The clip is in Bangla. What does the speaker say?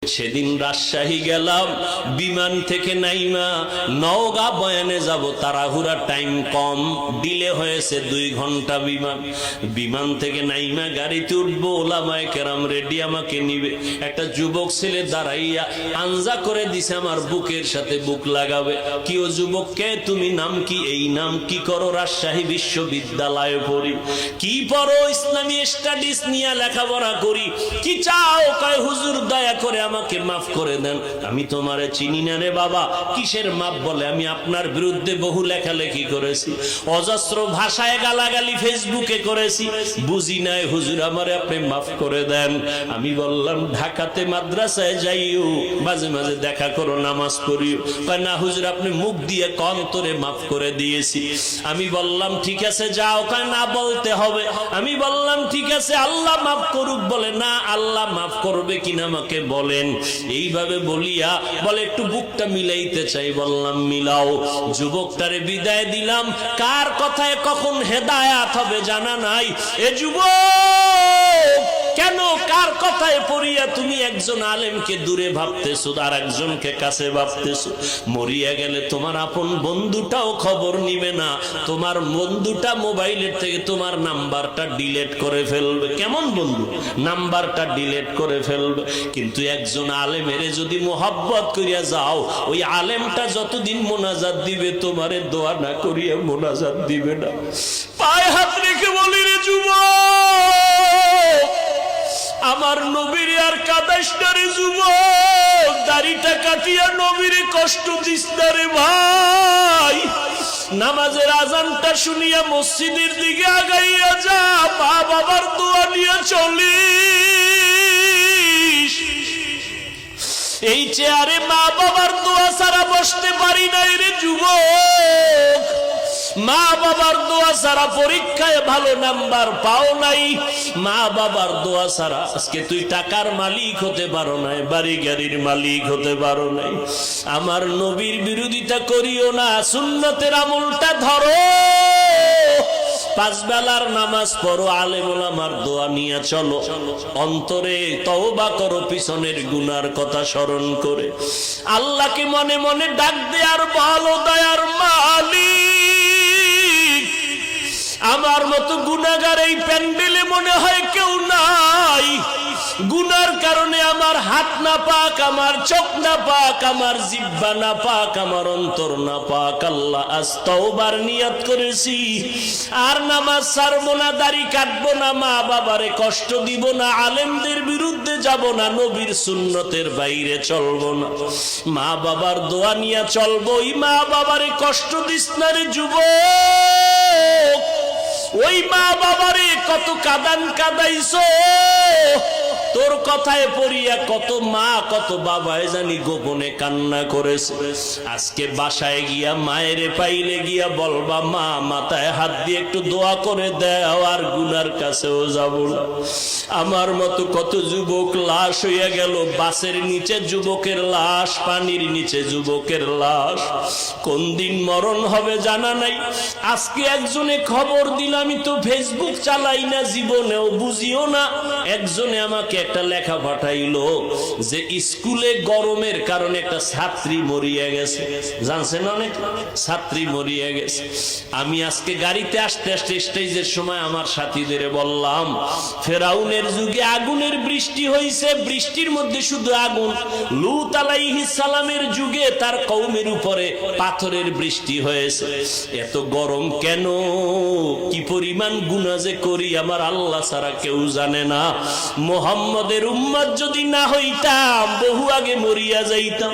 সেদিন রাজশাহী গেলাম, বিমান থেকে নাইমা নওগাঁ বয়ানে যাব, তাড়াহুড়া, টাইম কম, ডিলে হয়েছে 2 ঘন্টা। বিমান থেকে নাইমা গাড়িতে উঠবো, ওলামায়ে কেরাম রেডি, আমাকে নিবে। একটা যুবক ছেলে দাঁড়াইয়া আঞ্জা করে দিছে আমার বুকের সাথে বুক লাগাবে। কি ও যুবক, কে তুমি, নাম কি? এই নাম। কি করো? রাজশাহী বিশ্ববিদ্যালয়ে পড়ি। কি পড়ো? ইসলামী স্টাডিজ নিয়ে লেখাপড়া করি। কি চাও? কয় হুজুর দয়া করে আমাকে মাফ করে দেন, আমি তোমারে চিনি না রে বাবা। কিসের মাফ? বলে আমি আপনার বিরুদ্ধে বহু লেখালেখি করেছি, অজস্র ভাষায় গালাগালি ফেসবুকে করেছি, বুঝি নাই হুজুর, আমারে আপনি মাফ করে দেন। আমি বললাম ঢাকাতে মাদ্রাসায় যাইও, মাঝে মাঝে দেখা করো, নামাজ পড়িও। কয় না হুজুর, আপনি মুখ দিয়ে অন্তরে মাফ করে দিয়েছি। আমি বললাম ঠিক আছে যাও। কয় না, বলতে হবে। আমি বললাম ঠিক আছে, আল্লাহ মাফ করুক। বলে না, আল্লাহ মাফ করবে কিনা আমাকে বলেন। এইভাবে বলিয়া বলে একটু বুকটা মিলাইতে চাই। বললাম মিলাও। যুবকটারে বিদায় দিলাম। কার কথায় কখন হেদায়াত হবে জানা নাই। এ যুবক, কেন কার কথায় পড়িয়া তুমি একজন আলেমকে দূরে ভাবতেছো আর একজনকে কাছে ভাবতেছো? মরিয়া গেলে তোমার আপন বন্ধুটাও খবর নিবে না। তোমার বন্ধুটা মোবাইলের থেকে তোমার নাম্বারটা ডিলিট করে ফেলবে। কেমন বন্ধু? নাম্বারটা ডিলিট করে ফেলবে। কিন্তু একজন আলেমের যদি মোহাব্বত করিয়া যাও, ওই আলেমটা যতদিন মোনাজাত দিবে তোমারে দোয়া না করিয়া মোনাজাত দিবে না। পায়ে হাত রেখে বলি, রে যুবক, আমার নবীর আর কাদাইস না রে যুবক, দাড়িটা কাটিয়া নবীর কষ্ট দিস না রে ভাই। নামাজের আজানটা শুনিয়া মসজিদের দিকে আগাইয়া যা, মা বাবার দোয়া নিয়ে চলিস। এই চেয়ারে মা বাবার দোয়া ছাড়া বসতে পারি নাই রে যুবক। মা বাবার দোয়া ছাড়া পরীক্ষায় ভালো নাম্বার পাও নাই। মা বাবার দোয়া ছাড়া আজকে তুই টাকার মালিক হতে পারো নাই, বাড়ি গাড়ির মালিক হতে পারো নাই। আমার নবীর বিরোধিতা করিও না, সুন্নতের আমলটা ধরো। 5 বেলার নামাজ পড়ো, আলেম ওলামার দোয়া নিয়ে চলো। অন্তরে তওবা করো পিছনের গুনার কথা স্মরণ করে। আল্লাহকে মনে মনে ডাক দে আর বলো, দয়ার মালিক, আমার মতো গুনাহগার এই প্যান্ডেলে মনে হয় কেউ নাই। গুনার কারণে আমার হাত না পাক, আমার চোখ না পাক, আমার জিহ্বা না পাক, আমার অন্তর না পাক। আল্লাহ আজ তওবার নিয়ত করেছি, আর নামাজ ছাড়বো না, দাড়ি কাটবো না, মা বাবারে কষ্ট দিব না, আলেমদের বিরুদ্ধে যাব না, নবীর সুন্নতের বাইরে চলবো না, মা বাবার দোয়া নিয়ে চলবো। ওই মা বাবারে কষ্ট দিস না রে যুবক। ওই মা বাবারে কত কাদান কাদাইছো, তোর কথায় পড়িয়া কত মা কত বাবায় জানি গোপনে কান্না করেছে। আজকে বাসায় গিয়া মায়েরে পাইলে গিয়া বলবা, মা মাথায় হাত দিয়ে একটু দোয়া করে দাও, আর গুনার কাছেও যাব না। আমার মতো কত যুবক লাশ হইয়া গেল, বাসের নিচে যুবকের লাশ, পানির নিচে যুবকের লাশ। কোন দিন মরণ হবে জানা নাই। আজকে একজনে খবর দিল, আমি তো ফেসবুক চালাই না, জীবনেও বুঝিও না। একজনে আমাকে একটা লেখা পাঠাইলো যে স্কুলে গরমের কারণে একটা ছাত্রী মরিয়া গেছে। জানছেন, অনেক ছাত্রী মরিয়া গেছে। আমি আজকে গাড়িতে আসতে আসতে স্টেজের সময় আমার সাথীদের বললাম, ফেরাউনের যুগে আগুনের বৃষ্টি হয়েছে, বৃষ্টির মধ্যে শুধু আগুন। লূত আলাইহিস সালামের যুগে তার কওমের উপরে পাথরের বৃষ্টি হয়েছে। এত গরম কেন? কি পরিমাণ গুনাহ যে করি আমার আল্লাহ ছাড়া কেউ জানে না। মুহাম্মদের উম্মত যদি না হইতাম, বহু আগে মরিয়া যাইতাম।